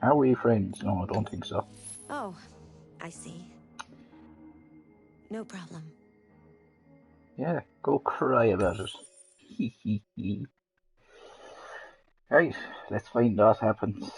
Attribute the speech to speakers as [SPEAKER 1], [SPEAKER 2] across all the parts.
[SPEAKER 1] Are we friends? No, I don't think so.
[SPEAKER 2] Oh, I see. No problem.
[SPEAKER 1] Yeah, go cry about it. Hee hee hee. Right, let's find what happens.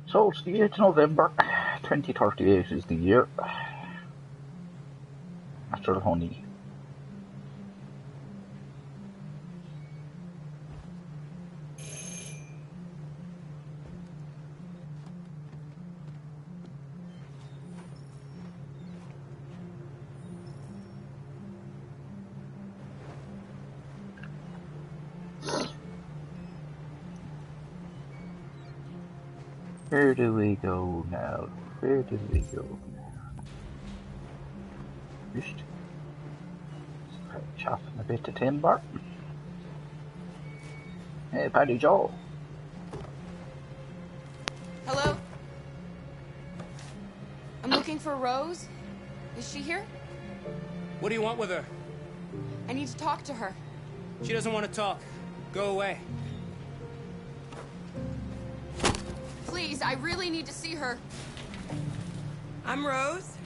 [SPEAKER 1] So it's the 8th of November, 2038 is the year. Natural honey. Where do we go now? Where do we go now? Just chopping a bit of timber. Hey, Paddy Joe.
[SPEAKER 3] Hello? I'm looking for Rose. Is she here?
[SPEAKER 4] What do you want with her?
[SPEAKER 3] I need to talk to her.
[SPEAKER 4] She doesn't want to talk. Go away.
[SPEAKER 3] Please, I really need to see her.
[SPEAKER 5] I'm Rose.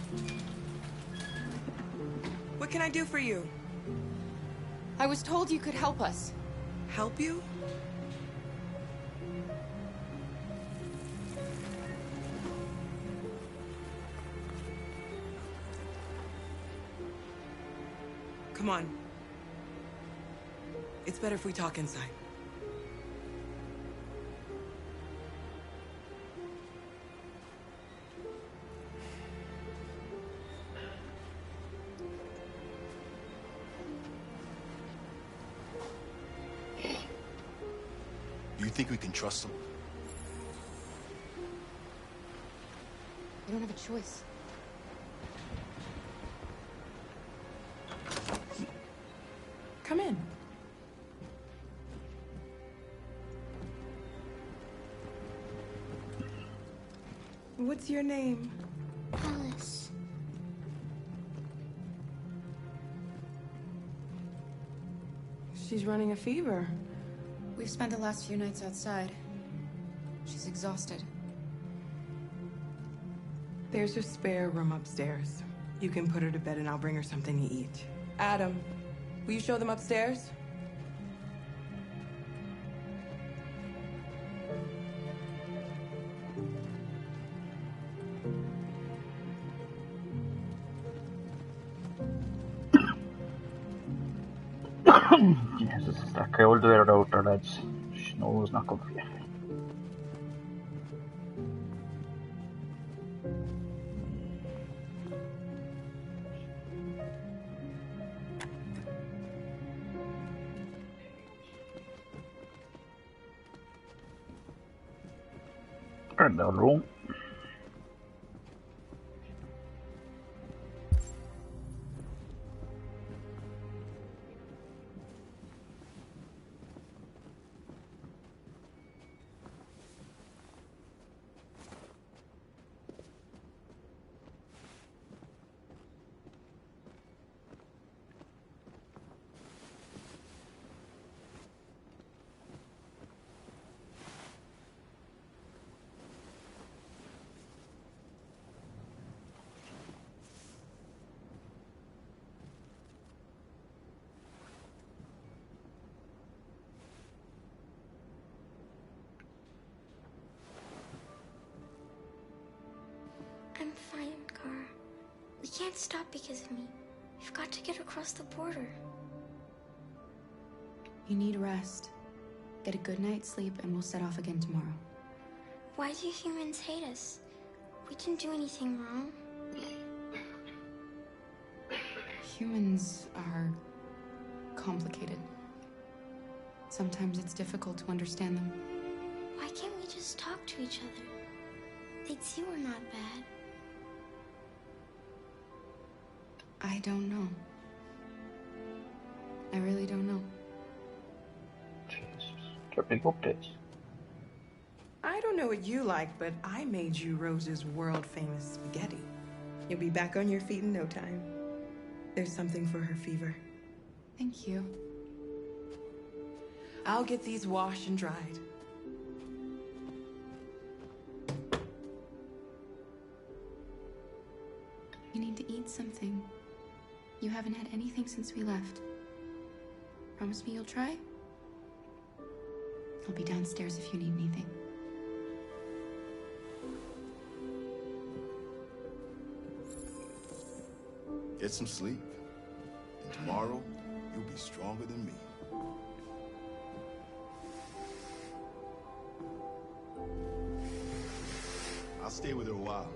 [SPEAKER 5] What can I do for you?
[SPEAKER 3] I was told you could help us.
[SPEAKER 5] Help you? Come on. It's better if we talk inside.
[SPEAKER 6] Do you think we can trust him?
[SPEAKER 3] We don't have a choice.
[SPEAKER 5] Come in. What's your name?
[SPEAKER 7] Alice.
[SPEAKER 5] She's running a fever.
[SPEAKER 3] We've spent the last few nights outside. She's exhausted.
[SPEAKER 5] There's a spare room upstairs. You can put her to bed and I'll bring her something to eat. Adam, will you show them upstairs?
[SPEAKER 1] Jesus, it's that cold weather out there, lads. Snow's not good for you. In the room.
[SPEAKER 7] I'm fine, Gar. We can't stop because of me. We've got to get across the border.
[SPEAKER 3] You need rest. Get a good night's sleep and we'll set off again tomorrow.
[SPEAKER 7] Why do humans hate us? We didn't do anything wrong.
[SPEAKER 3] Humans are complicated. Sometimes it's difficult to understand them.
[SPEAKER 7] Why can't we just talk to each other. They'd see we're not bad.
[SPEAKER 3] I don't know. I really don't know.
[SPEAKER 1] Jesus. They're big old tits.
[SPEAKER 5] I don't know what you like, but I made you Rose's world-famous spaghetti. You'll be back on your feet in no time. There's something for her fever.
[SPEAKER 3] Thank you.
[SPEAKER 5] I'll get these washed and dried.
[SPEAKER 3] You need to eat something. You haven't had anything since we left. Promise me you'll try? I'll be downstairs if you need anything.
[SPEAKER 6] Get some sleep. And tomorrow, you'll be stronger than me. I'll stay with her a while.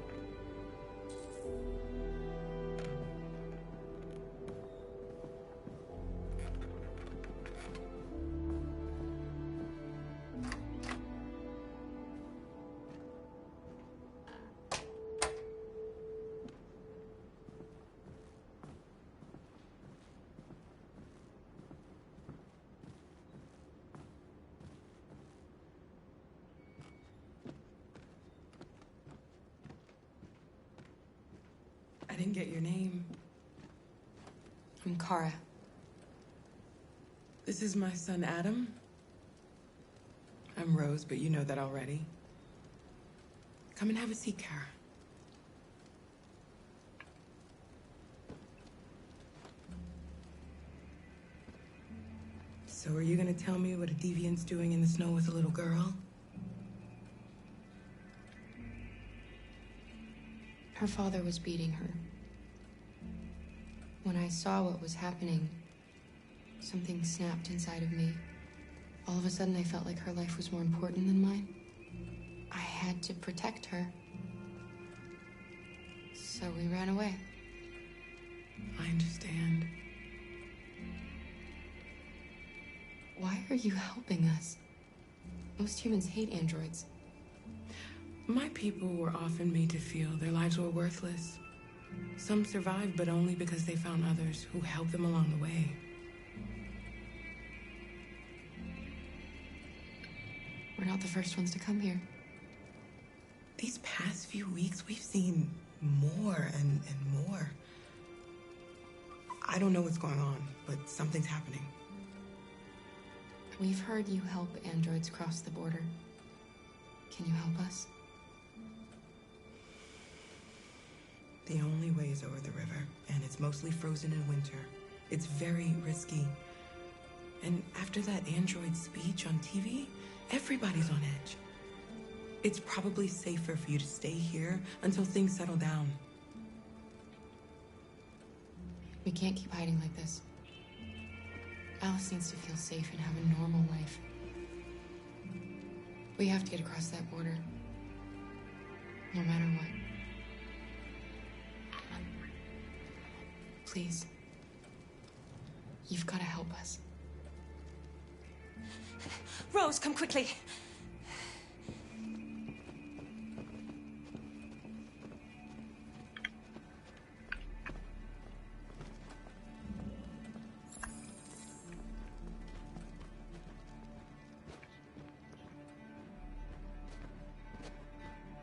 [SPEAKER 5] I didn't get your name.
[SPEAKER 3] I'm Kara.
[SPEAKER 5] This is my son, Adam. I'm Rose, but you know that already. Come and have a seat, Kara. So are you gonna tell me what a deviant's doing in the snow with a little girl?
[SPEAKER 3] Her father was beating her. When I saw what was happening, something snapped inside of me. All of a sudden, I felt like her life was more important than mine. I had to protect her. So we ran away.
[SPEAKER 5] I understand.
[SPEAKER 3] Why are you helping us? Most humans hate androids.
[SPEAKER 5] My people were often made to feel their lives were worthless. Some survived, but only because they found others who helped them along the way.
[SPEAKER 3] We're not the first ones to come here.
[SPEAKER 5] These past few weeks, we've seen more and more. I don't know what's going on, but something's happening.
[SPEAKER 3] We've heard you help androids cross the border. Can you help us?
[SPEAKER 5] The only way is over the river, and it's mostly frozen in winter. It's very risky. And after that android speech on TV, everybody's on edge. It's probably safer for you to stay here until things settle down.
[SPEAKER 3] We can't keep hiding like this. Alice needs to feel safe and have a normal life. We have to get across that border. No matter what. Please. You've got to help us.
[SPEAKER 2] Rose, come quickly.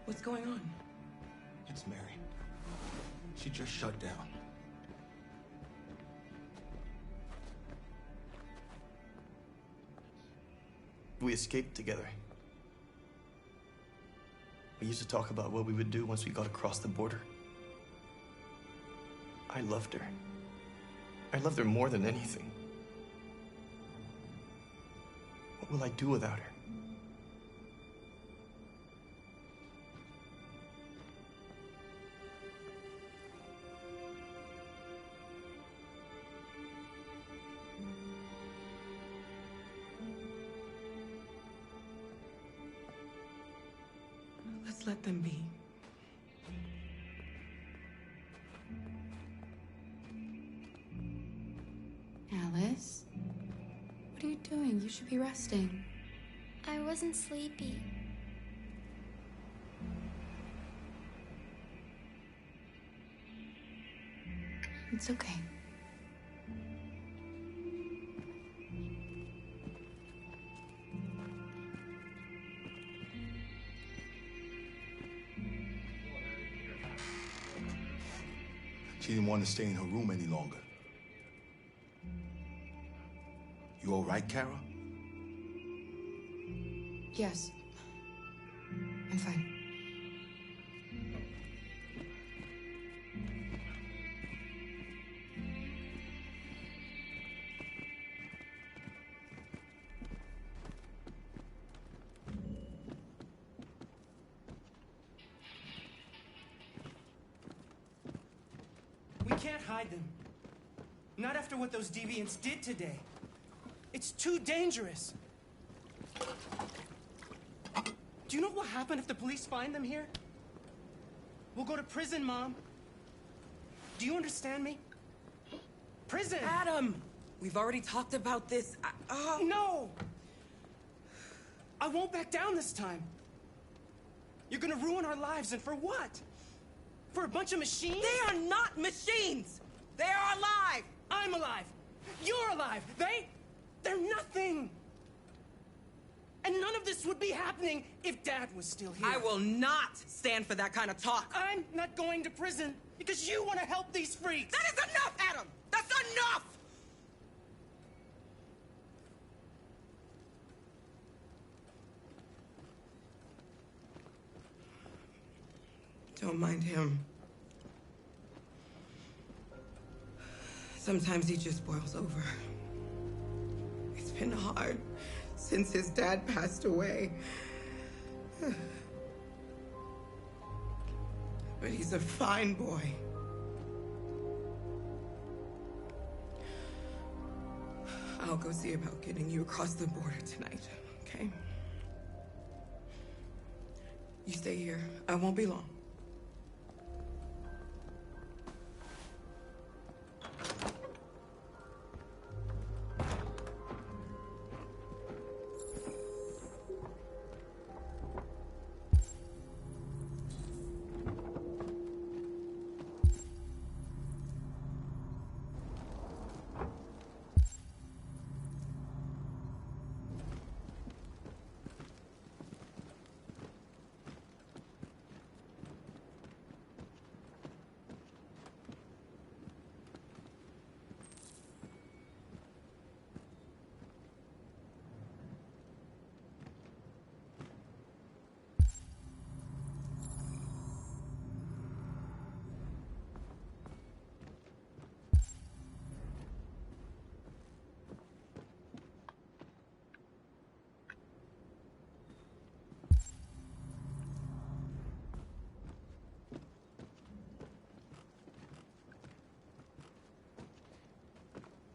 [SPEAKER 5] What's going on?
[SPEAKER 6] It's Mary. She just shut down.
[SPEAKER 8] We escaped together. We used to talk about what we would do once we got across the border. I loved her. I loved her more than anything. What will I do without her?
[SPEAKER 5] Let's let them be.
[SPEAKER 3] Alice? What are you doing? You should be resting.
[SPEAKER 7] I wasn't sleepy.
[SPEAKER 3] It's okay.
[SPEAKER 6] She didn't want to stay in her room any longer. You all right, Kara?
[SPEAKER 3] Yes. I'm fine.
[SPEAKER 4] We can't hide them. Not after what those deviants did today. It's too dangerous. Do you know what will happen if the police find them here? We'll go to prison, Mom. Do you understand me? Prison!
[SPEAKER 5] Adam! We've already talked about this.
[SPEAKER 4] No! I won't back down this time. You're gonna ruin our lives, and for what? For a bunch of machines?
[SPEAKER 5] They are not machines! They are alive!
[SPEAKER 4] I'm alive! You're alive! They're nothing! And none of this would be happening if Dad was still here.
[SPEAKER 5] I will not stand for that kind of talk.
[SPEAKER 4] I'm not going to prison because you want to help these freaks!
[SPEAKER 5] That is enough, Adam! That's enough! Don't mind him. Sometimes he just boils over. It's been hard since his dad passed away. But he's a fine boy. I'll go see about getting you across the border tonight, okay? You stay here. I won't be long.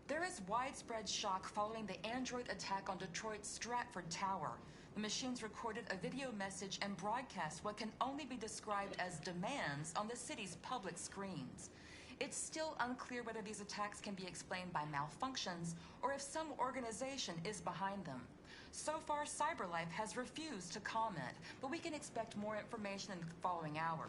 [SPEAKER 9] There is widespread shock following the android attack on Detroit's Stratford Tower. The machines recorded a video message and broadcast what can only be described as demands on the city's public screens. It's still unclear whether these attacks can be explained by malfunctions or if some organization is behind them. So far, CyberLife has refused to comment, but we can expect more information in the following hour.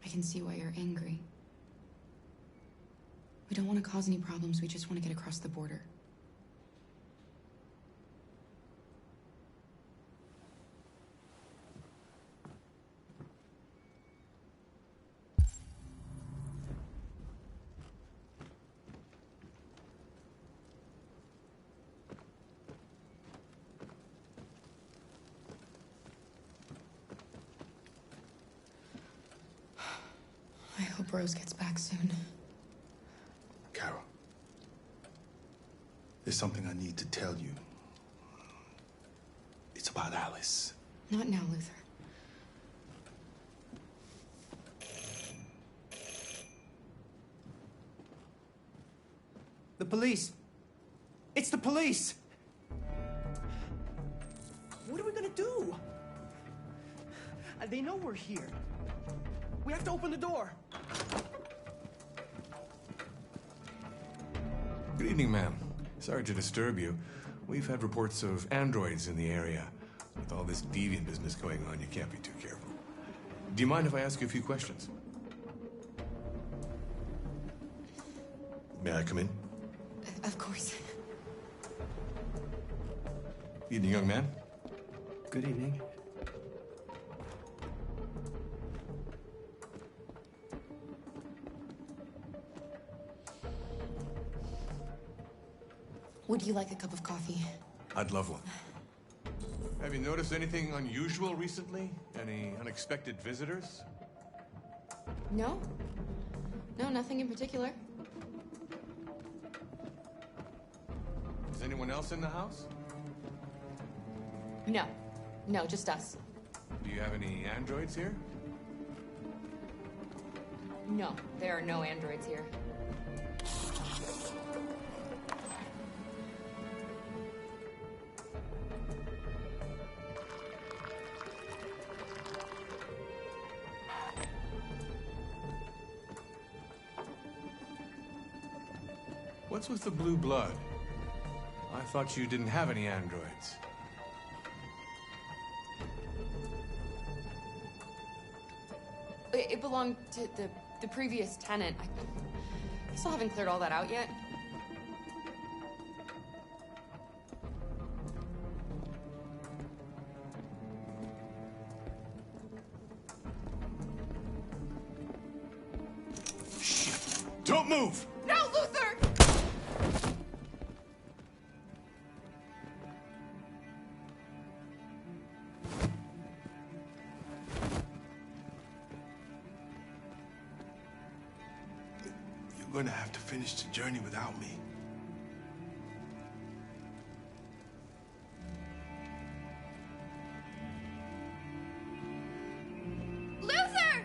[SPEAKER 3] I can see why you're angry. We don't want to cause any problems, we just want to get across the border. I hope Rose gets back soon.
[SPEAKER 6] Carol, there's something I need to tell you. It's about Alice.
[SPEAKER 3] Not now, Luther.
[SPEAKER 4] The police! It's the police! What are we gonna do? They know we're here. We have to open the door.
[SPEAKER 10] evening, ma'am. Sorry to disturb you. We've had reports of androids in the area. With all this deviant business going on, you can't be too careful. Do you mind if I ask you a few questions? May I come in?
[SPEAKER 3] Of course.
[SPEAKER 10] Evening, young man.
[SPEAKER 4] Good evening.
[SPEAKER 3] Would you like a cup of coffee?
[SPEAKER 10] I'd love one. Have you noticed anything unusual recently? Any unexpected visitors?
[SPEAKER 3] No. No, nothing in particular.
[SPEAKER 10] Is anyone else in the house?
[SPEAKER 3] No. No, just us.
[SPEAKER 10] Do you have any androids here?
[SPEAKER 3] No, there are no androids here.
[SPEAKER 10] What's with the blue blood? I thought you didn't have any androids.
[SPEAKER 3] It belonged to the previous tenant. I still haven't cleared all that out yet.
[SPEAKER 10] Shit! Don't move!
[SPEAKER 3] No, Luther!
[SPEAKER 6] You're gonna have to finish the journey without me.
[SPEAKER 3] Luther!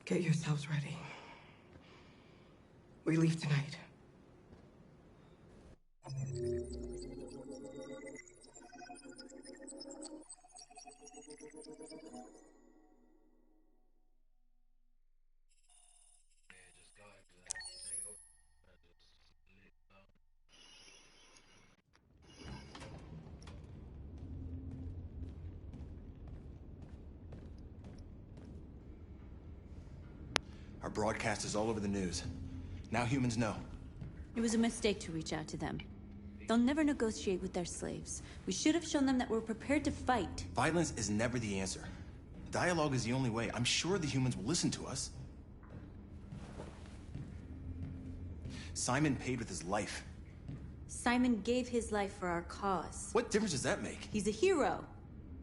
[SPEAKER 5] Get yourselves ready. We leave tonight.
[SPEAKER 8] Our broadcast is all over the news. Now humans know.
[SPEAKER 11] It was a mistake to reach out to them. They'll never negotiate with their slaves. We should have shown them that we're prepared to fight.
[SPEAKER 8] Violence is never the answer. Dialogue is the only way. I'm sure the humans will listen to us. Simon paid with his life.
[SPEAKER 11] Simon gave his life for our cause.
[SPEAKER 8] What difference does that make?
[SPEAKER 11] He's a hero.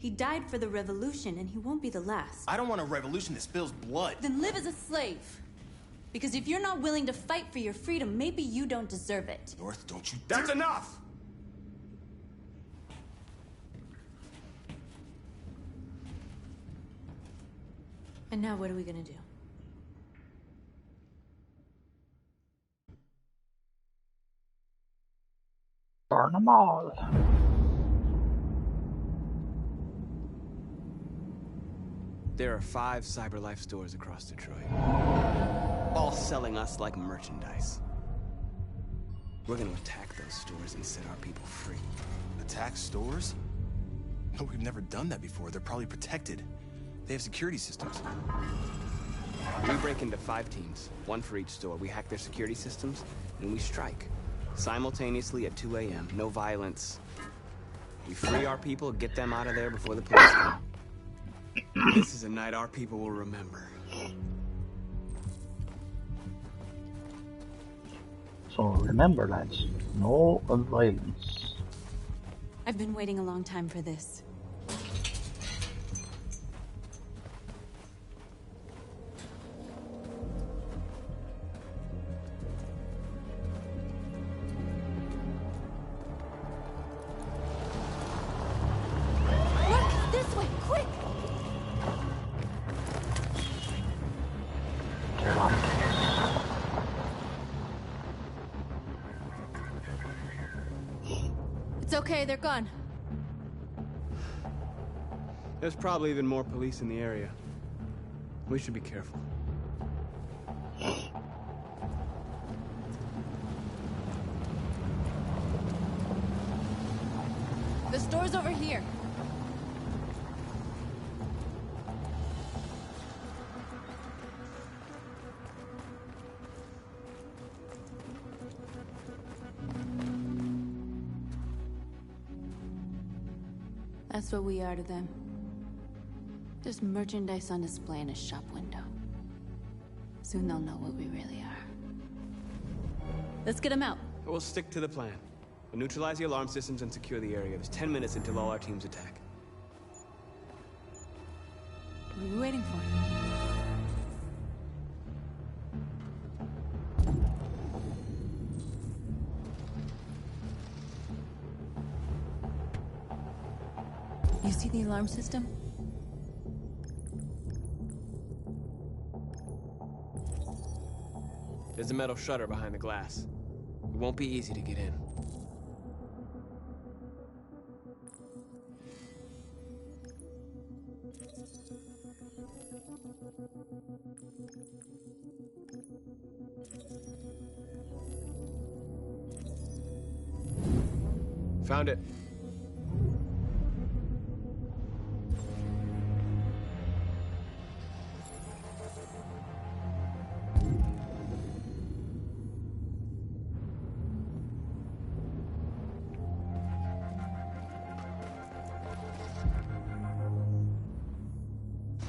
[SPEAKER 11] He died for the revolution, and he won't be the last.
[SPEAKER 8] I don't want a revolution that spills blood.
[SPEAKER 11] Then live as a slave. Because if you're not willing to fight for your freedom, maybe you don't deserve it.
[SPEAKER 8] North, don't you...
[SPEAKER 10] That's enough!
[SPEAKER 11] And now what are we gonna do?
[SPEAKER 1] Burn them all.
[SPEAKER 12] There are 5 CyberLife stores across Detroit, all selling us like merchandise. We're gonna attack those stores and set our people free.
[SPEAKER 8] Attack stores? No, we've never done that before. They're probably protected. They have security systems.
[SPEAKER 12] We break into 5 teams, 1 for each store. We hack their security systems, and we strike. Simultaneously at 2 a.m. No violence. We free our people, get them out of there before the police come. This is a night our people will remember.
[SPEAKER 1] So remember, lads, no violence.
[SPEAKER 11] I've been waiting a long time for this. This way, quick!
[SPEAKER 1] Turn on
[SPEAKER 11] It's okay, they're gone.
[SPEAKER 12] There's probably even more police in the area. We should be careful.
[SPEAKER 11] The store's over here. That's what we are to them. Just merchandise on display in a shop window. Soon they'll know what we really are. Let's get them out.
[SPEAKER 12] We'll stick to the plan. We'll neutralize the alarm systems and secure the area. There's 10 minutes until all our teams attack.
[SPEAKER 11] What are we waiting for? You see the alarm system?
[SPEAKER 12] There's a metal shutter behind the glass. It won't be easy to get in. Found it.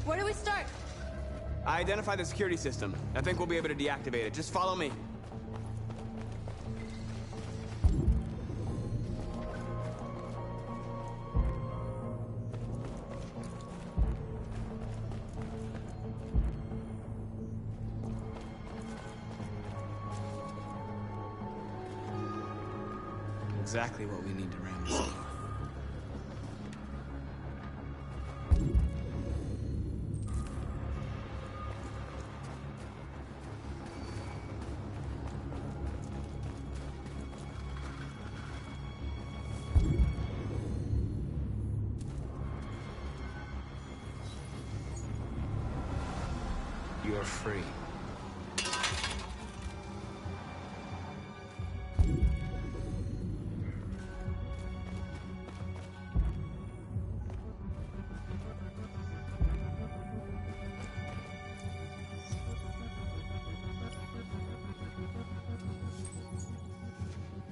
[SPEAKER 11] Where do we start?
[SPEAKER 12] I identified the security system. I think we'll be able to deactivate it. Just follow me. Exactly what we need to ram this door. You're free.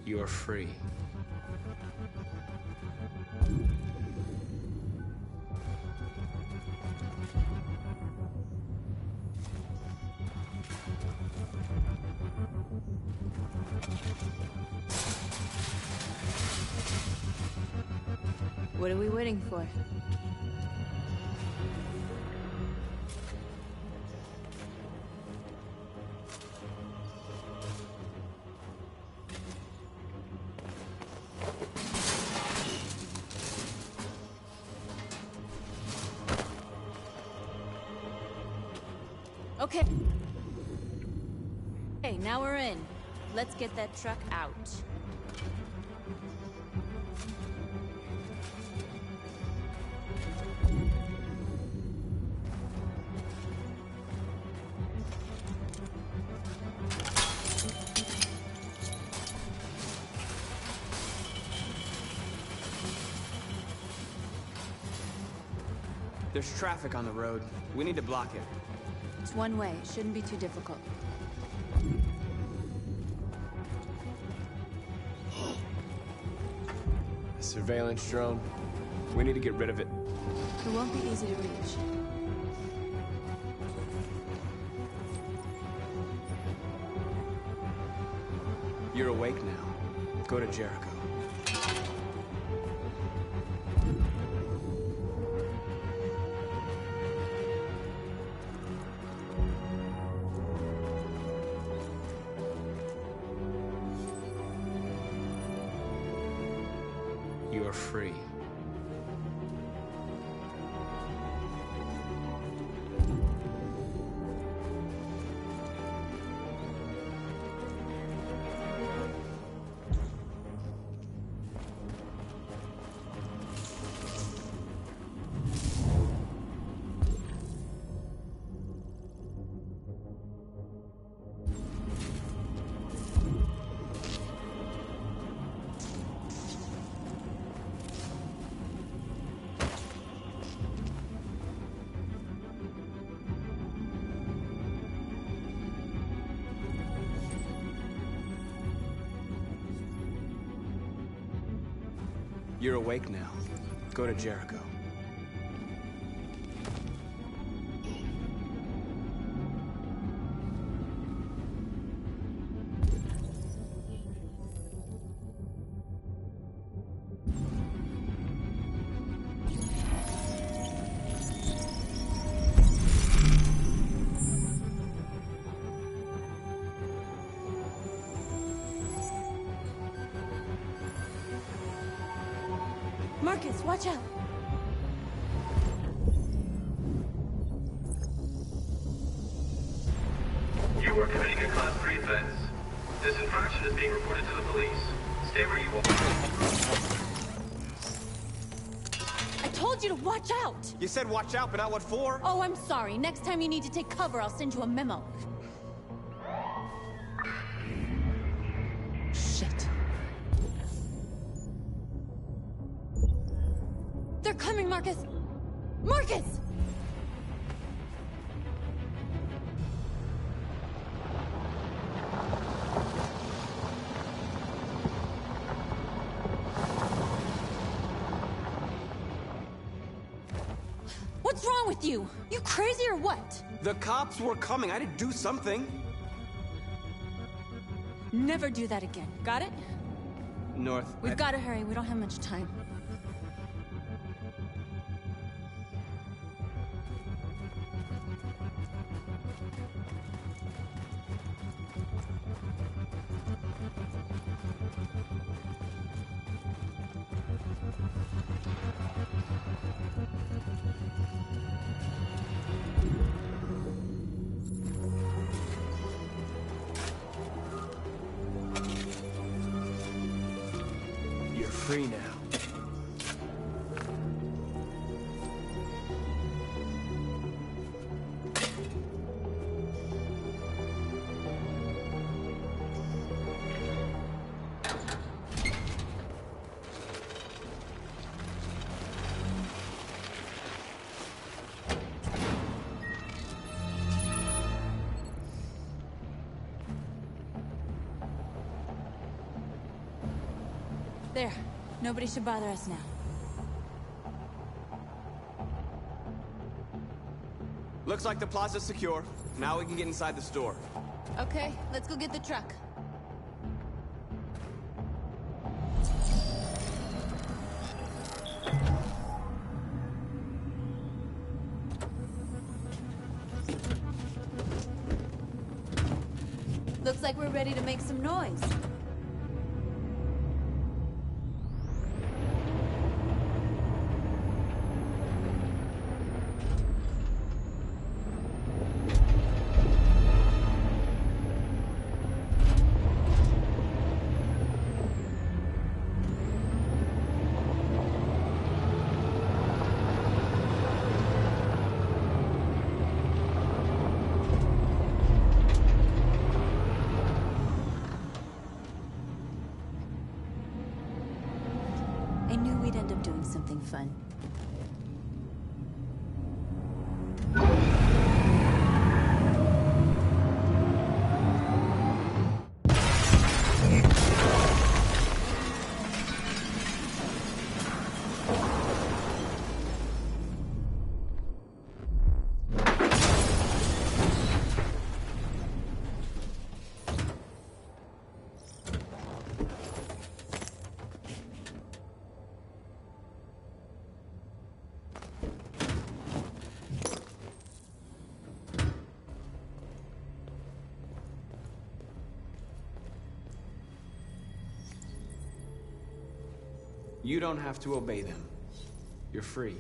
[SPEAKER 12] You're free.
[SPEAKER 11] What are we waiting for? Okay. Okay, now we're in. Let's get that truck out.
[SPEAKER 12] There's traffic on the road. We need to block it.
[SPEAKER 11] It's one way. It shouldn't be too difficult.
[SPEAKER 12] A surveillance drone. We need to get rid of it.
[SPEAKER 11] It won't be easy to reach.
[SPEAKER 12] You're awake now. Go to Jericho. You're free. You're awake now. Go to Jericho.
[SPEAKER 11] Marcus, watch out!
[SPEAKER 13] You are committing a Class 3 offense. This infraction is being reported to the police. Stay where you are.
[SPEAKER 11] I told you to watch out!
[SPEAKER 12] You said watch out, but not what for?
[SPEAKER 11] Oh, I'm sorry. Next time you need to take cover, I'll send you a memo. Shit. They're coming, Marcus! Marcus! What's wrong with you? You crazy or what?
[SPEAKER 12] The cops were coming. I had to do something.
[SPEAKER 11] Never do that again. Got it?
[SPEAKER 12] North.
[SPEAKER 11] We've got to hurry. We don't have much time.
[SPEAKER 12] You're free now.
[SPEAKER 11] There. Nobody should bother us now.
[SPEAKER 12] Looks like the plaza's secure. Now we can get inside the store.
[SPEAKER 11] Okay, let's go get the truck. Looks like we're ready to make some noise. I knew we'd end up doing something fun.
[SPEAKER 12] You don't have to obey them. You're free.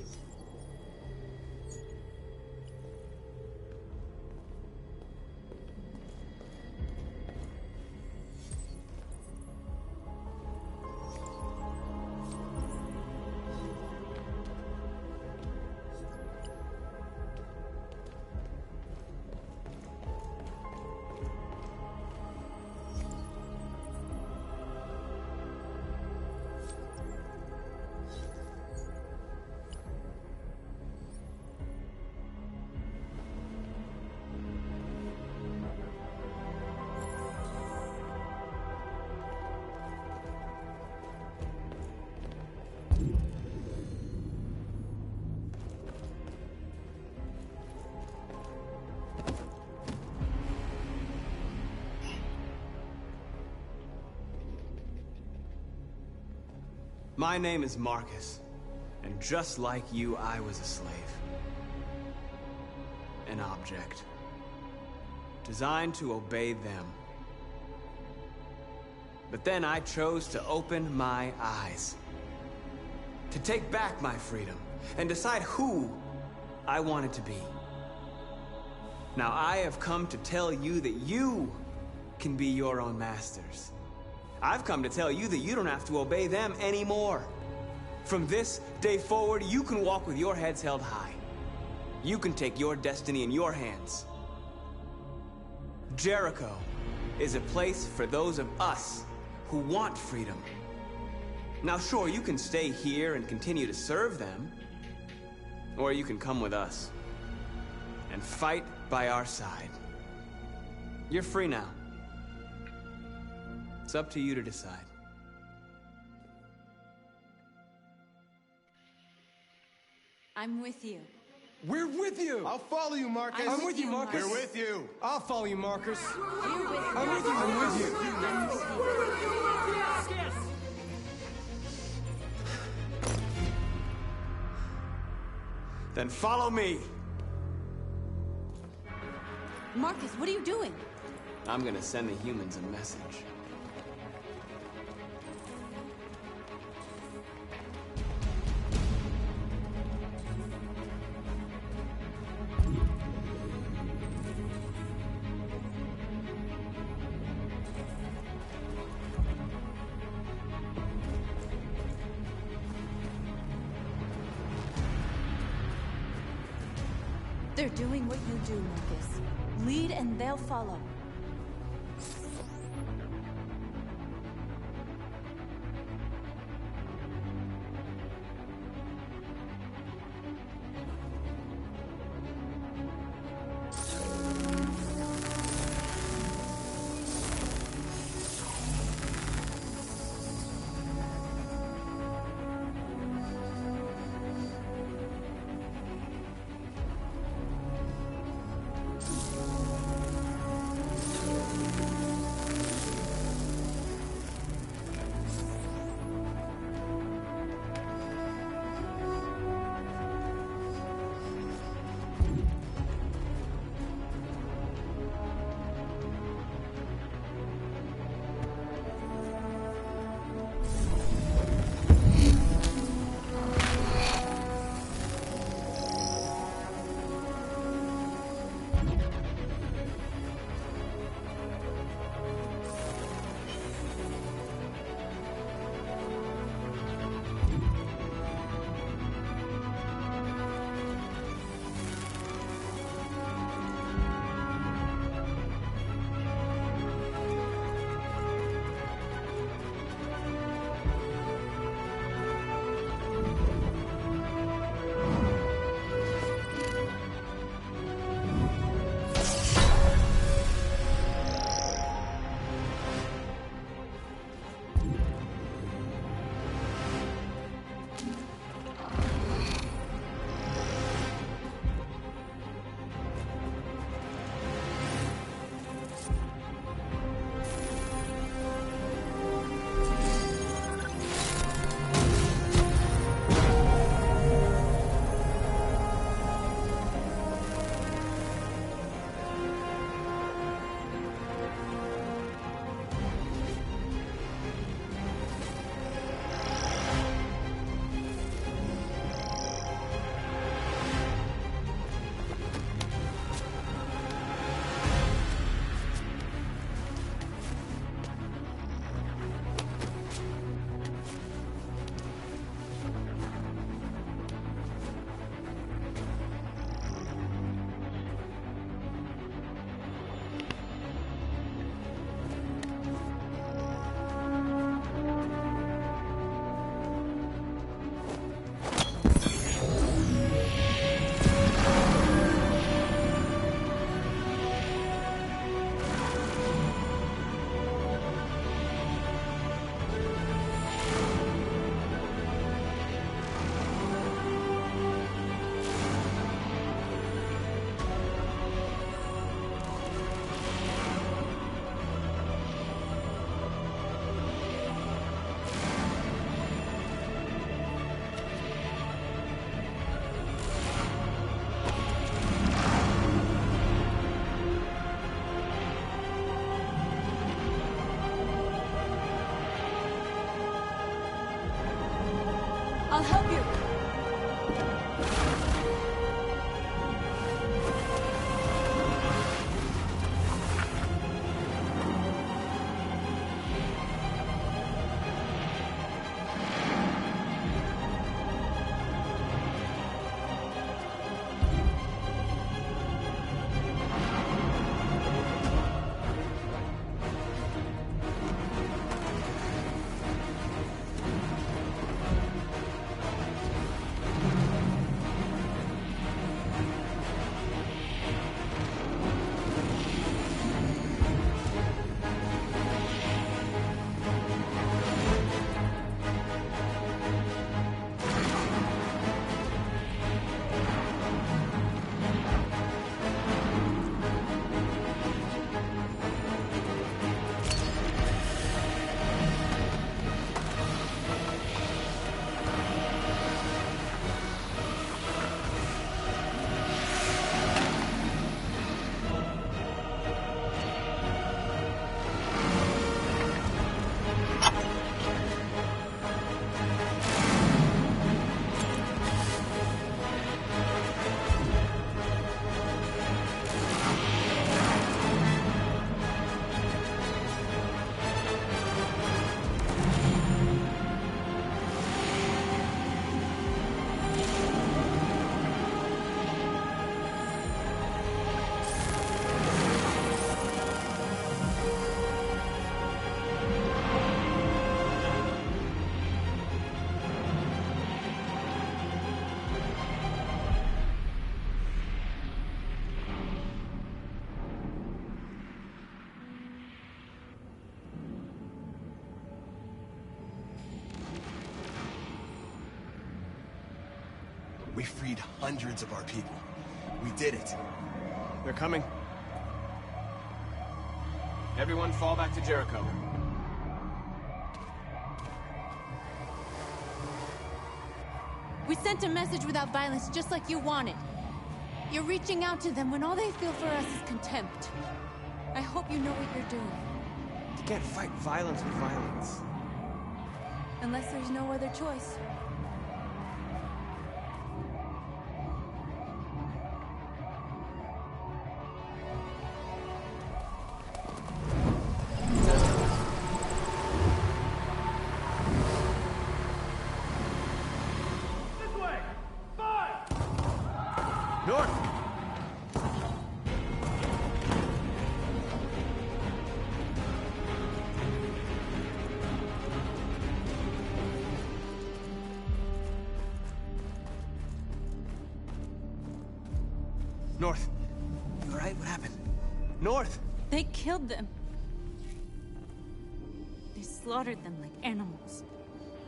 [SPEAKER 12] My name is Marcus, and just like you, I was a slave. An object. Designed to obey them. But then I chose to open my eyes. To take back my freedom, and decide who I wanted to be. Now I have come to tell you that you can be your own masters. I've come to tell you that you don't have to obey them anymore. From this day forward, you can walk with your heads held high. You can take your destiny in your hands. Jericho is a place for those of us who want freedom. Now sure, you can stay here and continue to serve them, or you can come with us and fight by our side. You're free now. It's up to you to decide.
[SPEAKER 11] I'm with you.
[SPEAKER 4] We're with you!
[SPEAKER 14] I'll follow you, Marcus.
[SPEAKER 11] I'm with you, Marcus.
[SPEAKER 14] We're with you.
[SPEAKER 4] I'll follow you, Marcus.
[SPEAKER 11] You're with me.
[SPEAKER 4] I'm with you, I'm with you.
[SPEAKER 11] I'm with you.
[SPEAKER 12] Then follow me.
[SPEAKER 11] Marcus, what are you doing?
[SPEAKER 12] I'm gonna send the humans a message.
[SPEAKER 11] They're doing what you do, Marcus. Lead and they'll follow. I'll help you.
[SPEAKER 8] We freed hundreds of our people. We did it.
[SPEAKER 12] They're coming. Everyone fall back to Jericho.
[SPEAKER 11] We sent a message without violence, just like you wanted. You're reaching out to them when all they feel for us is contempt. I hope you know what you're doing.
[SPEAKER 12] You can't fight violence with violence.
[SPEAKER 11] Unless there's no other choice.
[SPEAKER 12] North. You all right? What happened? North!
[SPEAKER 11] They killed them. They slaughtered them like animals.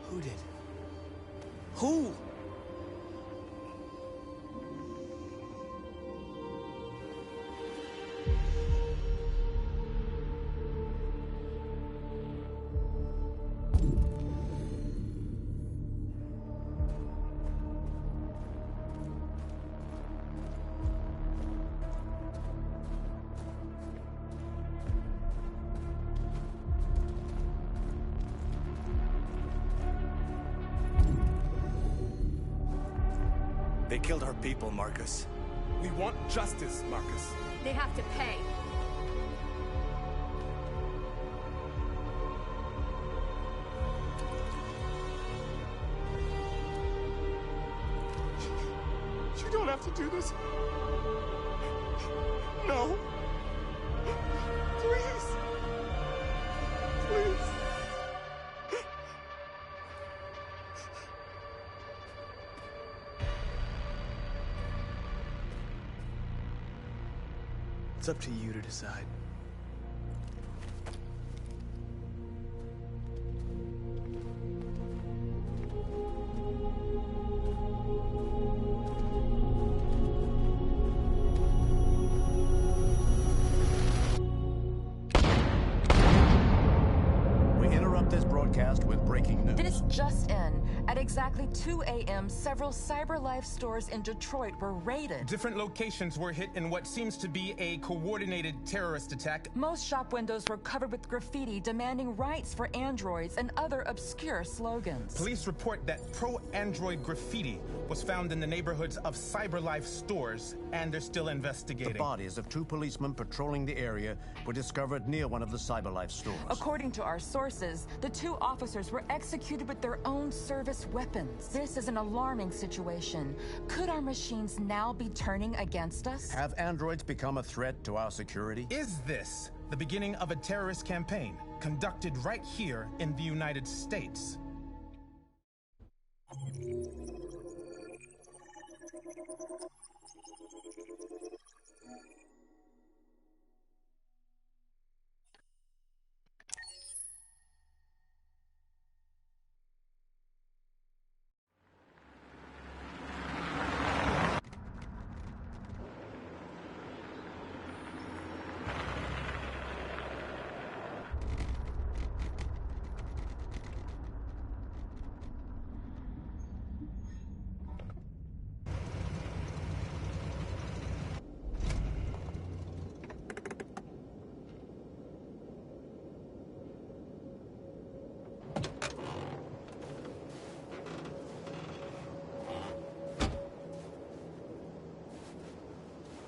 [SPEAKER 12] Who did? Who?
[SPEAKER 8] They killed our people, Marcus.
[SPEAKER 10] We want justice, Marcus.
[SPEAKER 11] They have to pay.
[SPEAKER 10] You don't have to do this. No. Please. Please.
[SPEAKER 12] It's up to you to decide.
[SPEAKER 14] We interrupt this broadcast with breaking news.
[SPEAKER 9] This just just in. At exactly 2 a.m., several CyberLife stores in Detroit were raided.
[SPEAKER 14] Different locations were hit in what seems to be a coordinated terrorist attack.
[SPEAKER 9] Most shop windows were covered with graffiti demanding rights for androids and other obscure slogans.
[SPEAKER 14] Police report that pro-android graffiti was found in the neighborhoods of CyberLife stores, and they're still investigating.
[SPEAKER 15] The bodies of 2 policemen patrolling the area were discovered near one of the CyberLife stores.
[SPEAKER 9] According to our sources, the 2 officers were executed with their own service weapons. This is an alarming situation. Could our machines now be turning against us?
[SPEAKER 15] Have androids become a threat to our security?
[SPEAKER 14] Is this the beginning of a terrorist campaign conducted right here in the United States?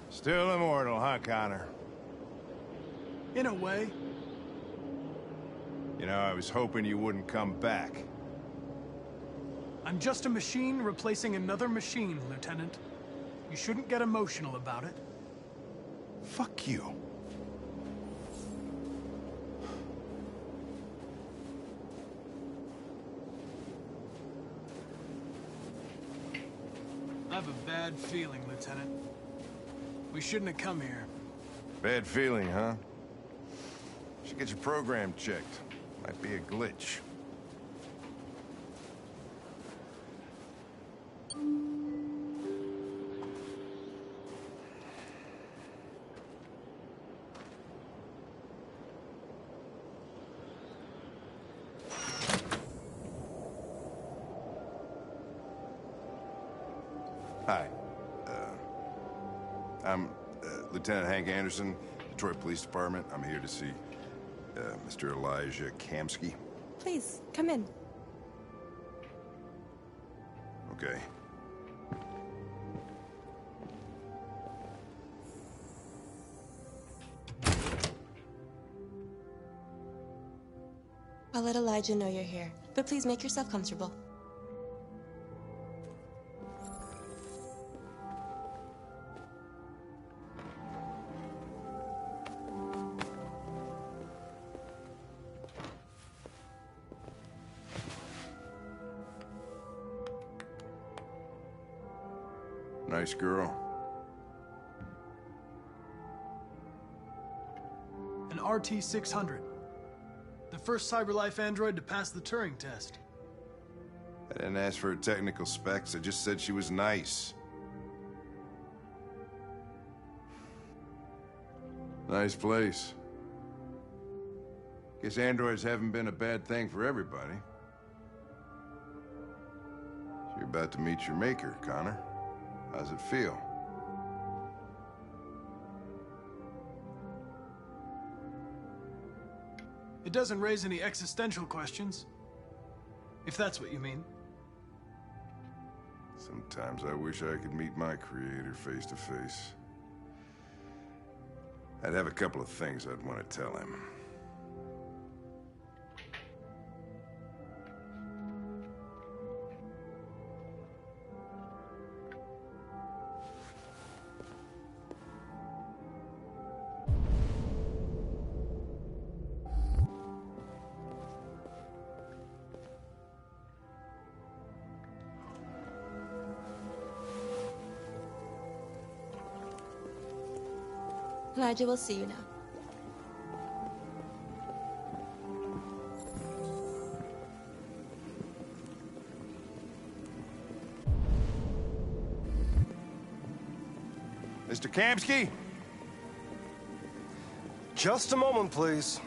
[SPEAKER 16] Still immortal, huh, Connor?
[SPEAKER 17] In a way.
[SPEAKER 16] You know, I was hoping you wouldn't come back.
[SPEAKER 17] I'm just a machine replacing another machine, Lieutenant. You shouldn't get emotional about it.
[SPEAKER 16] Fuck you.
[SPEAKER 17] I have a bad feeling, Lieutenant. We shouldn't have come here.
[SPEAKER 16] Bad feeling, huh? Should get your program checked. Might be a glitch. Hi. I'm Lieutenant Hank Anderson, Detroit Police Department. I'm here to see Mr. Elijah Kamsky.
[SPEAKER 18] Please, come in.
[SPEAKER 16] Okay.
[SPEAKER 18] I'll let Elijah know you're here, but please make yourself comfortable.
[SPEAKER 16] Nice girl.
[SPEAKER 17] An RT-600. The first CyberLife android to pass the Turing test.
[SPEAKER 16] I didn't ask for her technical specs. I just said she was nice. Nice place. Guess androids haven't been a bad thing for everybody. You're about to meet your maker, Connor. How's it feel?
[SPEAKER 17] It doesn't raise any existential questions. If that's what you mean.
[SPEAKER 16] Sometimes I wish I could meet my creator face to face. I'd have a couple of things I'd want to tell him.
[SPEAKER 18] Elijah will see you now.
[SPEAKER 16] Mr. Kamsky?
[SPEAKER 19] Just a moment, please.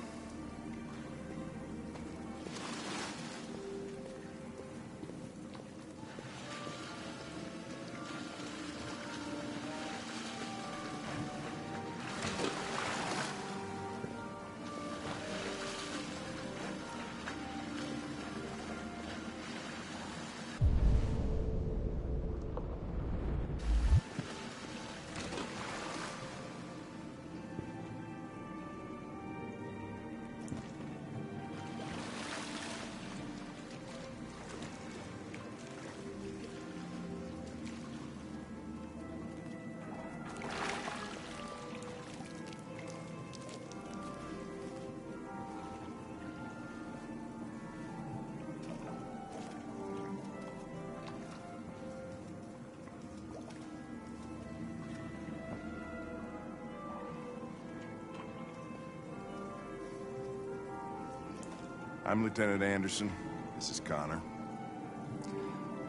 [SPEAKER 16] I'm Lieutenant Anderson. This is Connor.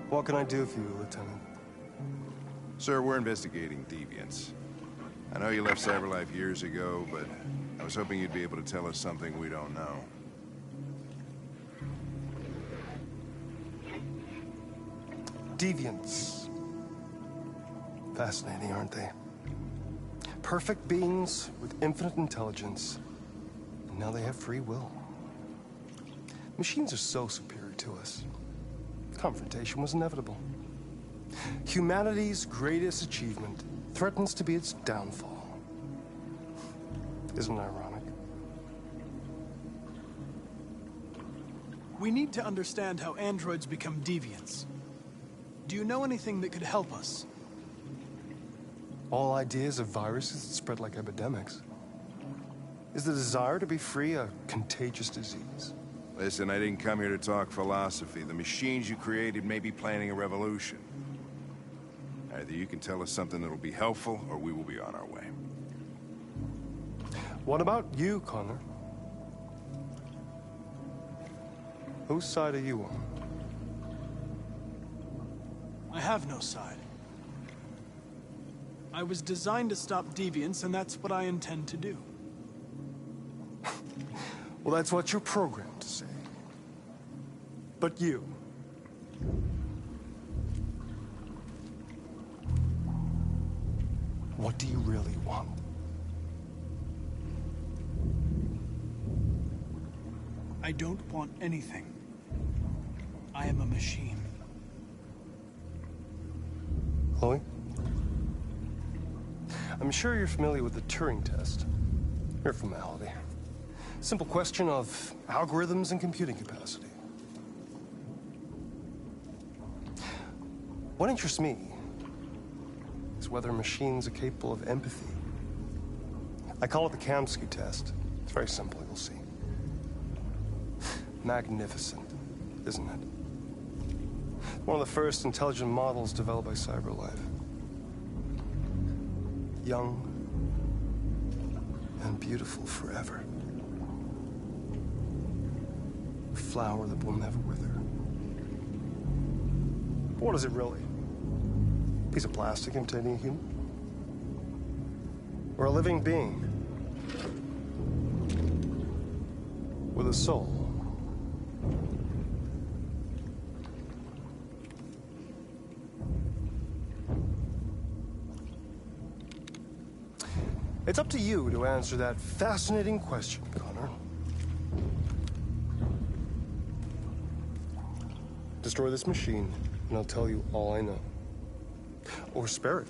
[SPEAKER 19] What can I do for you, Lieutenant?
[SPEAKER 16] Sir, we're investigating deviants. I know you left CyberLife years ago, but I was hoping you'd be able to tell us something we don't know.
[SPEAKER 19] Deviants. Fascinating, aren't they? Perfect beings with infinite intelligence, and now they have free will. Machines are so superior to us. Confrontation was inevitable. Humanity's greatest achievement threatens to be its downfall. Isn't it ironic?
[SPEAKER 17] We need to understand how androids become deviants. Do you know anything that could help us?
[SPEAKER 19] All ideas of viruses that spread like epidemics. Is the desire to be free a contagious disease?
[SPEAKER 16] Listen, I didn't come here to talk philosophy. The machines you created may be planning a revolution. Either you can tell us something that'll be helpful, or we will be on our way.
[SPEAKER 19] What about you, Connor? Whose side are you on?
[SPEAKER 17] I have no side. I was designed to stop deviants, and that's what I intend to do.
[SPEAKER 19] Well, that's what you're programmed to say. But you... what do you really want?
[SPEAKER 17] I don't want anything. I am a machine.
[SPEAKER 19] Chloe? I'm sure you're familiar with the Turing test. Mere formality. Simple question of algorithms and computing capacity. What interests me is whether machines are capable of empathy. I call it the Kamsky test. It's very simple, you'll see. Magnificent, isn't it? One of the first intelligent models developed by CyberLife. Young and beautiful forever. A flower that will never wither. But what is it really? A piece of plastic imitating a human? Or a living being? With a soul? It's up to you to answer that fascinating question, Connor. Destroy this machine, and I'll tell you all I know. Or spare it,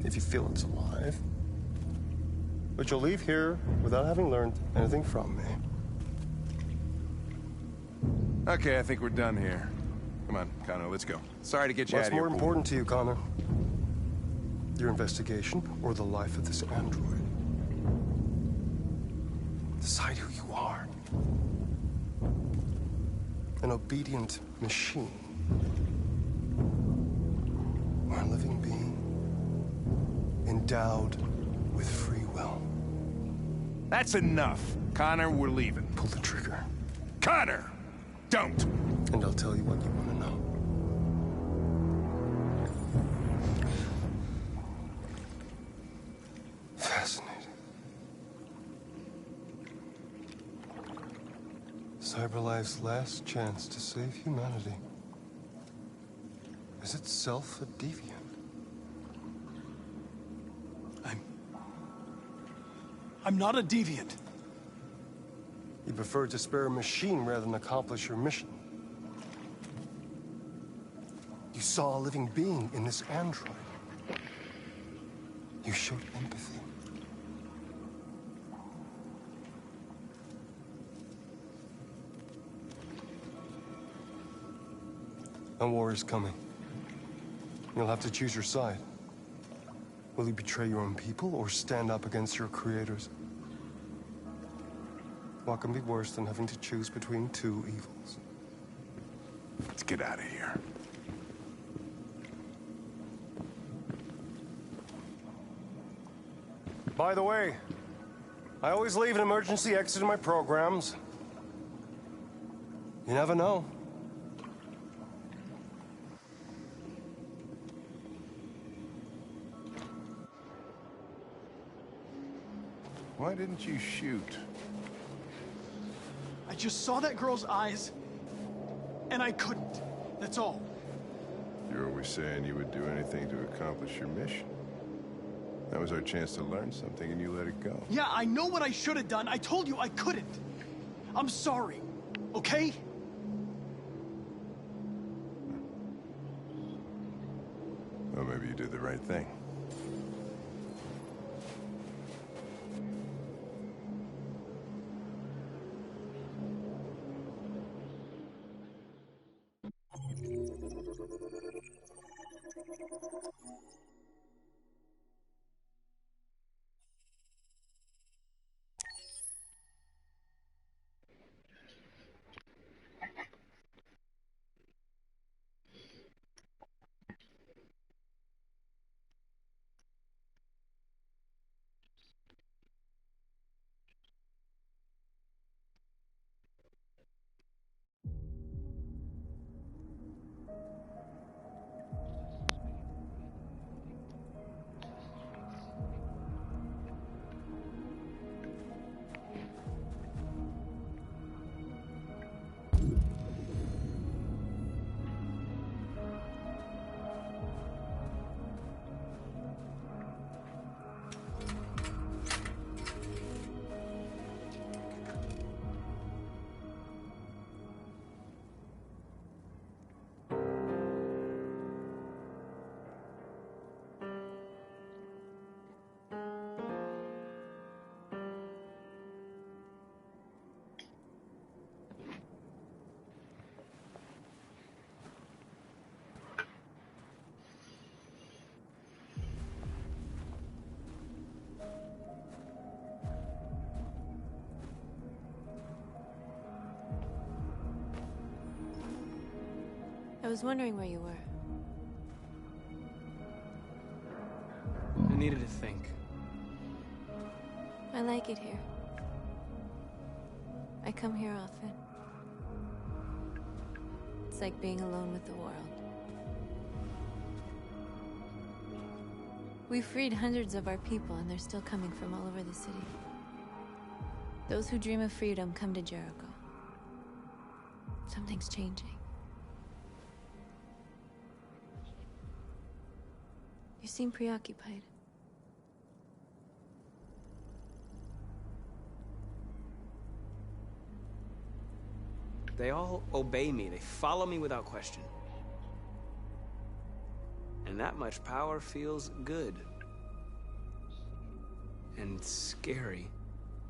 [SPEAKER 19] if you feel it's alive. But you'll leave here without having learned anything from me.
[SPEAKER 16] Okay, I think we're done here. Come on, Connor, let's go. Sorry to get you out of here.
[SPEAKER 19] What's more important to you, Connor? Your investigation or the life of this android? Decide who you are. An obedient machine. Or a living being endowed with free will.
[SPEAKER 16] That's enough. Connor, we're leaving.
[SPEAKER 19] Pull the trigger.
[SPEAKER 16] Connor! Don't!
[SPEAKER 19] And I'll tell you what you want to know. Fascinating. CyberLife's last chance to save humanity is itself a deviant.
[SPEAKER 17] I'm not a deviant.
[SPEAKER 19] You prefer to spare a machine rather than accomplish your mission. You saw a living being in this android. You showed empathy. A war is coming. You'll have to choose your side. Will you betray your own people or stand up against your creators? What can be worse than having to choose between two evils?
[SPEAKER 16] Let's get out of here.
[SPEAKER 19] By the way, I always leave an emergency exit in my programs. You never know.
[SPEAKER 16] Why didn't you shoot?
[SPEAKER 17] I just saw that girl's eyes, and I couldn't. That's all.
[SPEAKER 16] You're always saying you would do anything to accomplish your mission. That was our chance to learn something, and you let it go.
[SPEAKER 17] Yeah, I know what I should have done. I told you I couldn't. I'm sorry, okay?
[SPEAKER 16] Well, maybe you did the right thing.
[SPEAKER 11] I was wondering where you were.
[SPEAKER 12] I needed to think.
[SPEAKER 11] I like it here. I come here often. It's like being alone with the world. We freed hundreds of our people, and they're still coming from all over the city. Those who dream of freedom come to Jericho. Something's changing. You seem preoccupied.
[SPEAKER 12] They all obey me. They follow me without question. And that much power feels good. And scary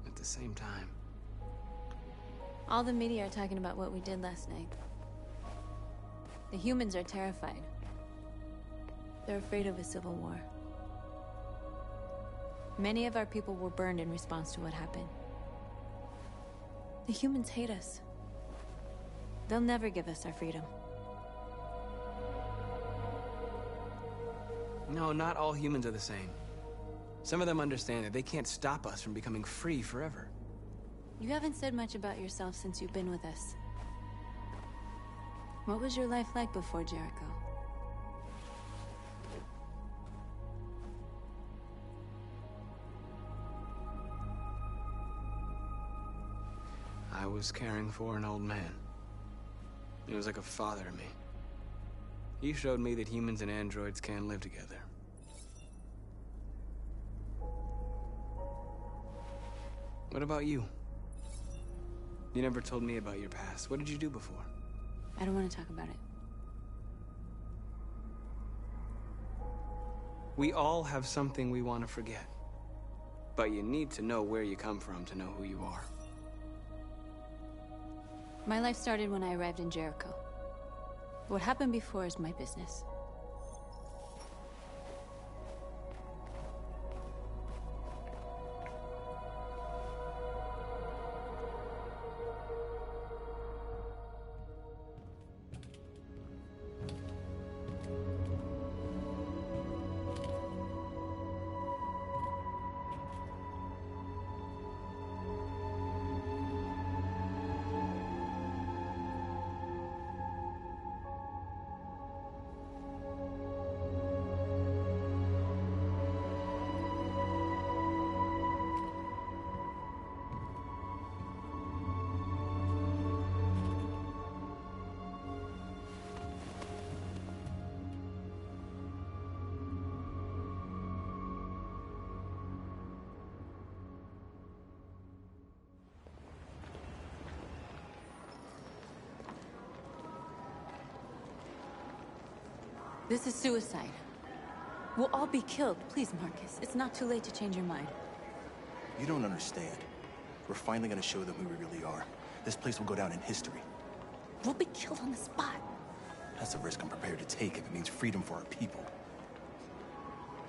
[SPEAKER 12] at the same time.
[SPEAKER 11] All the media are talking about what we did last night. The humans are terrified. They're afraid of a civil war. Many of our people were burned in response to what happened. The humans hate us. They'll never give us our freedom.
[SPEAKER 12] No, not all humans are the same. Some of them understand that they can't stop us from becoming free forever.
[SPEAKER 11] You haven't said much about yourself since you've been with us. What was your life like before Jericho?
[SPEAKER 12] I was caring for an old man. He was like a father to me. He showed me that humans and androids can live together. What about you? You never told me about your past. What did you do before?
[SPEAKER 11] I don't want to talk about it.
[SPEAKER 12] We all have something we want to forget. But you need to know where you come from to know who you are.
[SPEAKER 11] My life started when I arrived in Jericho. What happened before is my business. This is suicide. We'll all be killed. Please, Marcus. It's not too late to change your mind.
[SPEAKER 8] You don't understand. We're finally gonna show them who we really are. This place will go down in history.
[SPEAKER 11] We'll be killed on the spot.
[SPEAKER 8] That's a risk I'm prepared to take if it means freedom for our people.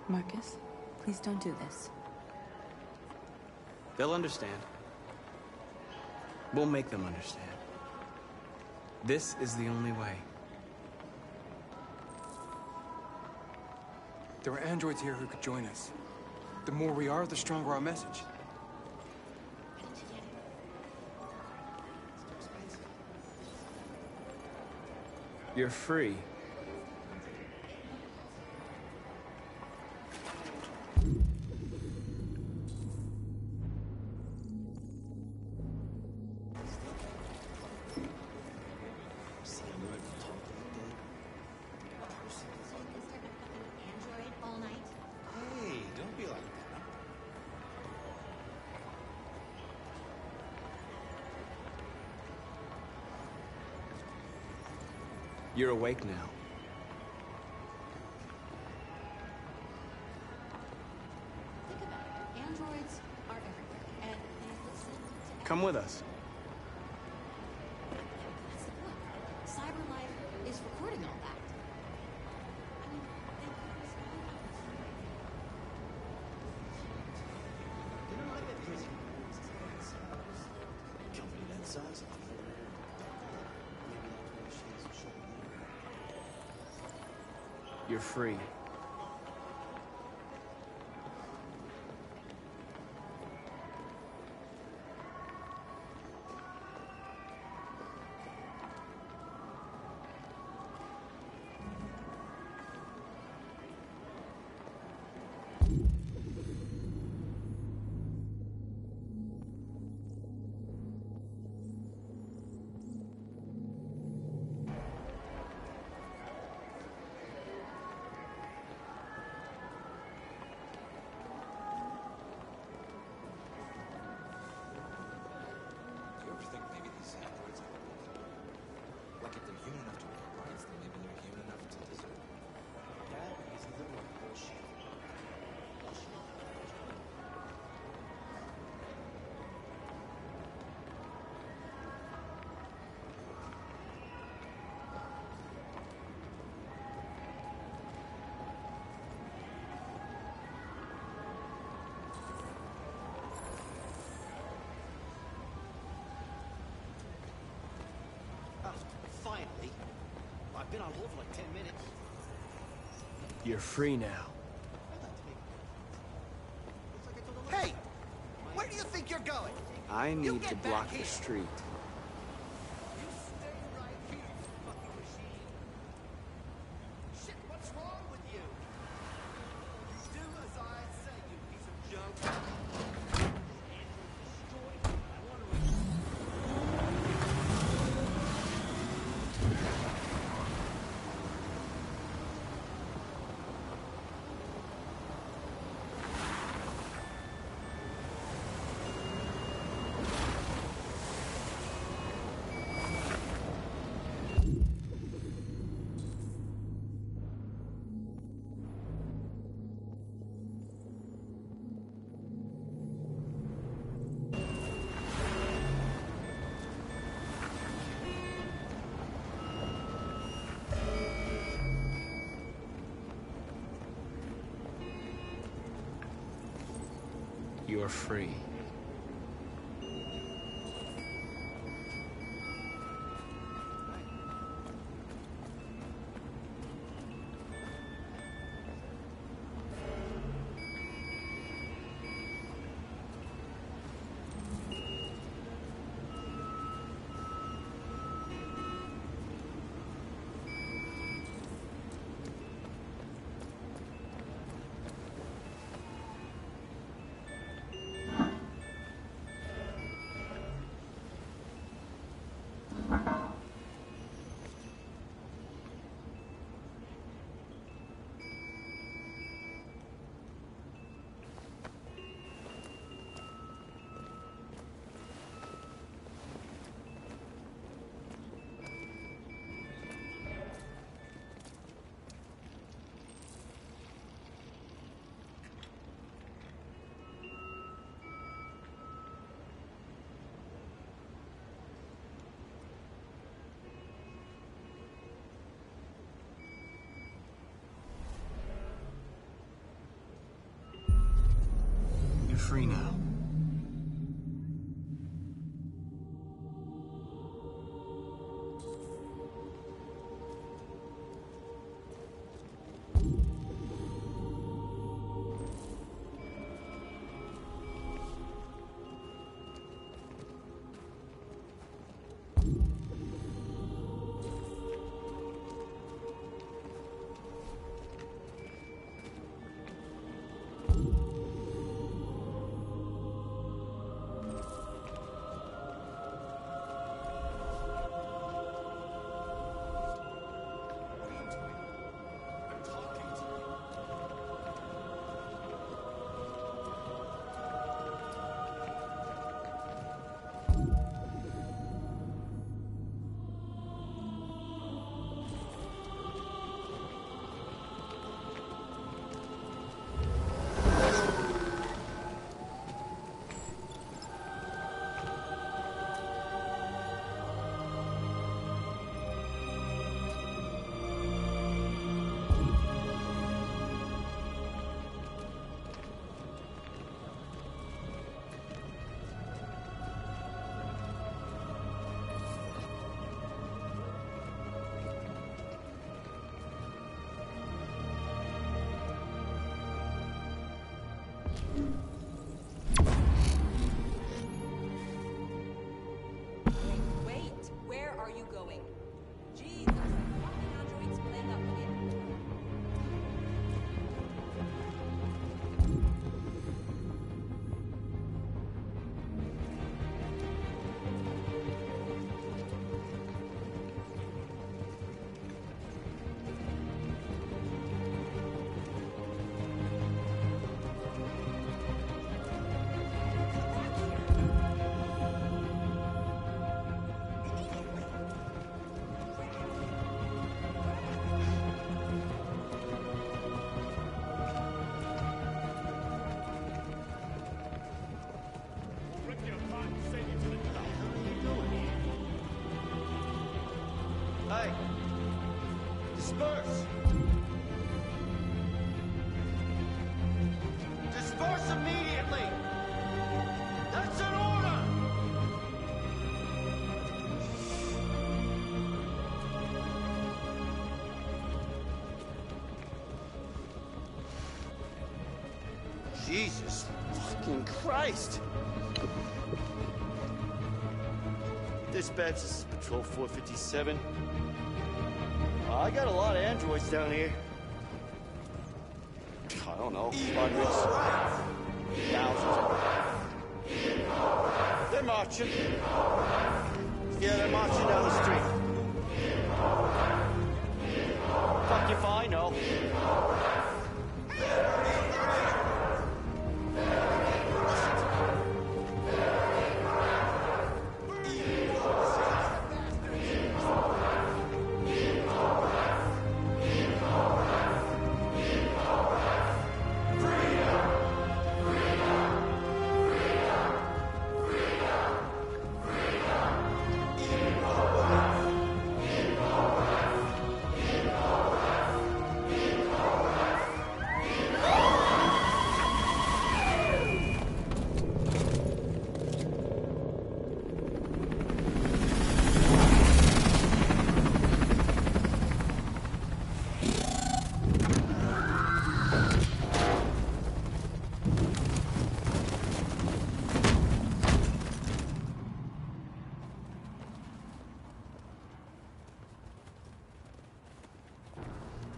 [SPEAKER 11] Marcus, please don't do this.
[SPEAKER 12] They'll understand. We'll make them understand. This is the only way.
[SPEAKER 20] There are androids here who could join us. The more we are, the stronger our message.
[SPEAKER 12] You're free. You're awake now.
[SPEAKER 21] Think about it. Androids are everywhere, and they listen to...
[SPEAKER 12] Come with us.
[SPEAKER 21] That's the point. Cyberlife is recording all that. I mean, they put us
[SPEAKER 22] You know, I bet prison company that size.
[SPEAKER 12] You're free.
[SPEAKER 22] Finally. I've been on hold for like 10 minutes.
[SPEAKER 12] You're free now.
[SPEAKER 22] Hey! Where do you think you're going?
[SPEAKER 12] I need to
[SPEAKER 22] get
[SPEAKER 12] block
[SPEAKER 22] back
[SPEAKER 12] the
[SPEAKER 22] here.
[SPEAKER 12] street.
[SPEAKER 22] Shit, what's wrong with you? Do as I say, you piece of junk.
[SPEAKER 12] You're free.
[SPEAKER 17] free now.
[SPEAKER 22] Hey! Disperse! Disperse immediately! That's an order! Jesus fucking Christ! Dispatch, this is Patrol 457. I got a lot of androids down here. I don't know, hundreds, thousands. They're marching. Yeah, they're marching down the street. Fuck if I know.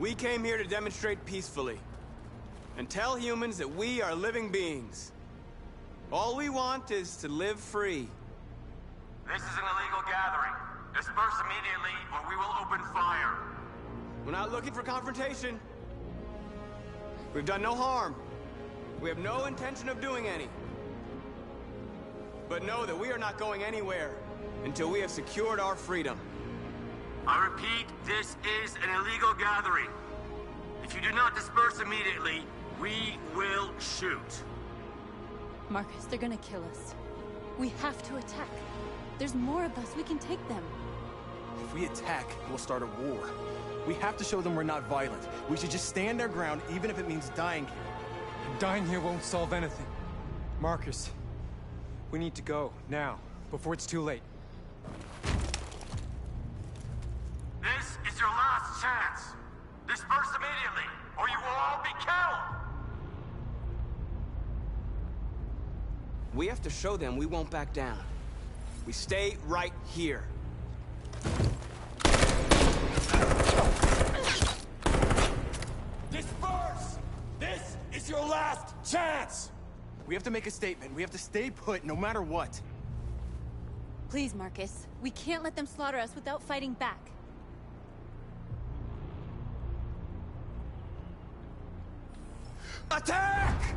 [SPEAKER 12] We came here to demonstrate peacefully and tell humans that we are living beings. All we want is to live free.
[SPEAKER 22] This is an illegal gathering. Disperse immediately or we will open fire.
[SPEAKER 12] We're not looking for confrontation. We've done no harm. We have no intention of doing any. But know that we are not going anywhere until we have secured our freedom.
[SPEAKER 22] I repeat, this is an illegal gathering. If you do not disperse immediately, we will shoot.
[SPEAKER 11] Marcus, they're gonna kill us. We have to attack. There's more of us. We can take them.
[SPEAKER 8] If we attack, we'll start a war. We have to show them we're not violent. We should just stand our ground, even if it means dying here.
[SPEAKER 20] Dying here won't solve anything. Marcus, we need to go, now, before it's too late.
[SPEAKER 22] This is your last chance. Disperse immediately, or you will all be killed!
[SPEAKER 12] We have to show them we won't back down. We stay right here.
[SPEAKER 22] Disperse! This is your last chance!
[SPEAKER 8] We have to make a statement. We have to stay put no matter what.
[SPEAKER 11] Please, Marcus. We can't let them slaughter us without fighting back.
[SPEAKER 22] Attack!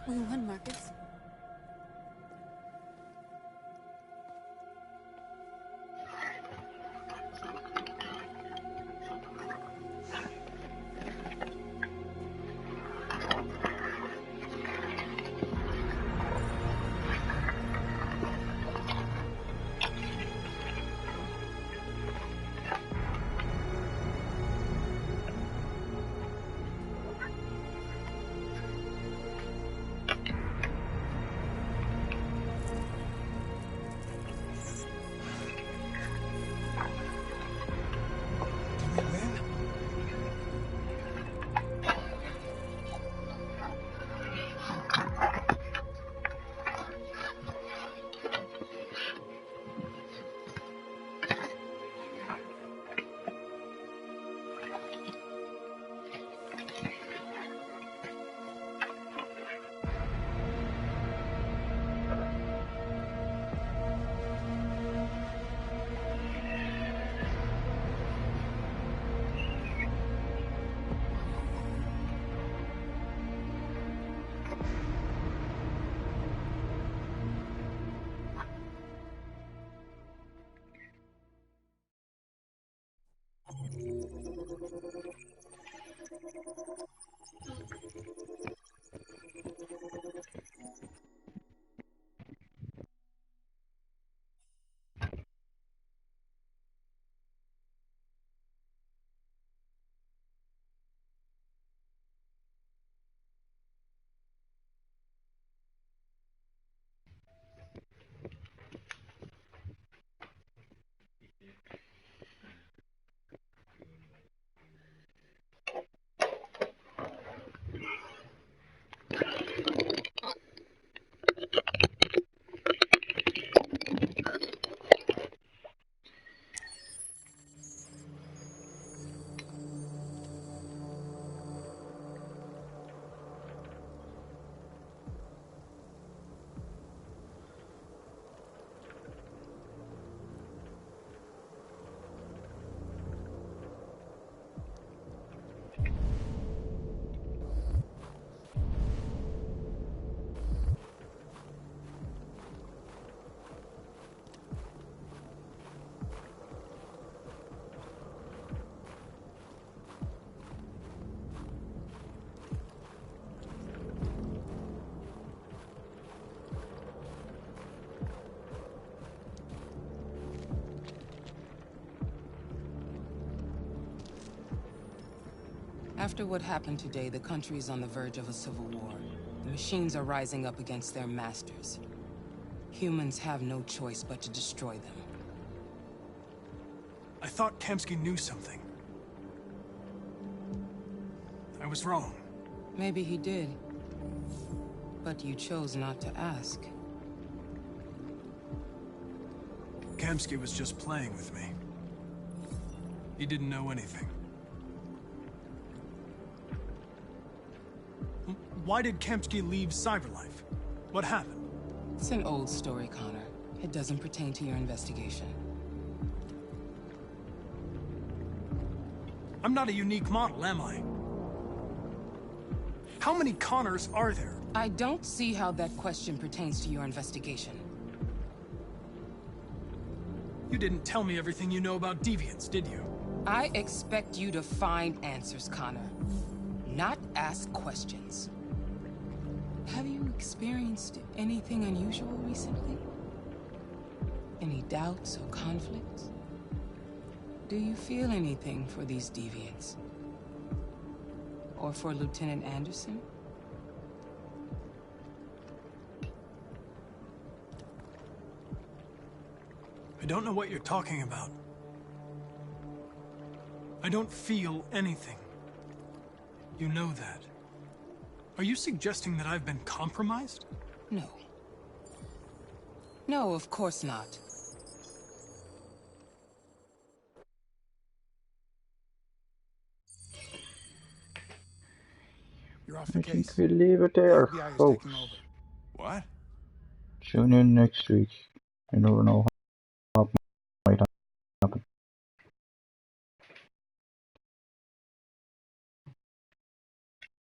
[SPEAKER 11] We won, Marcus.
[SPEAKER 5] After what happened today, the country is on the verge of a civil war. The machines are rising up against their masters. Humans have no choice but to destroy them.
[SPEAKER 17] I thought Kamsky knew something. I was wrong.
[SPEAKER 5] Maybe he did. But you chose not to ask.
[SPEAKER 17] Kamsky was just playing with me. He didn't know anything. Why did Kamsky leave Cyberlife? What happened?
[SPEAKER 5] It's an old story, Connor. It doesn't pertain to your investigation.
[SPEAKER 17] I'm not a unique model, am I? How many Connors are there?
[SPEAKER 5] I don't see how that question pertains to your investigation.
[SPEAKER 17] You didn't tell me everything you know about deviants, did you?
[SPEAKER 5] I expect you to find answers, Connor. Not ask questions. Have you experienced anything unusual recently? Any doubts or conflicts? Do you feel anything for these deviants? Or for Lieutenant Anderson?
[SPEAKER 17] I don't know what you're talking about. I don't feel anything. You know that. Are you suggesting that I've been compromised?
[SPEAKER 5] No. No, of course not.
[SPEAKER 14] You're off the
[SPEAKER 1] I think
[SPEAKER 14] case.
[SPEAKER 1] we leave it there,
[SPEAKER 14] FBI is
[SPEAKER 1] folks.
[SPEAKER 14] taking over.
[SPEAKER 10] What?
[SPEAKER 1] Tune in next week. I never know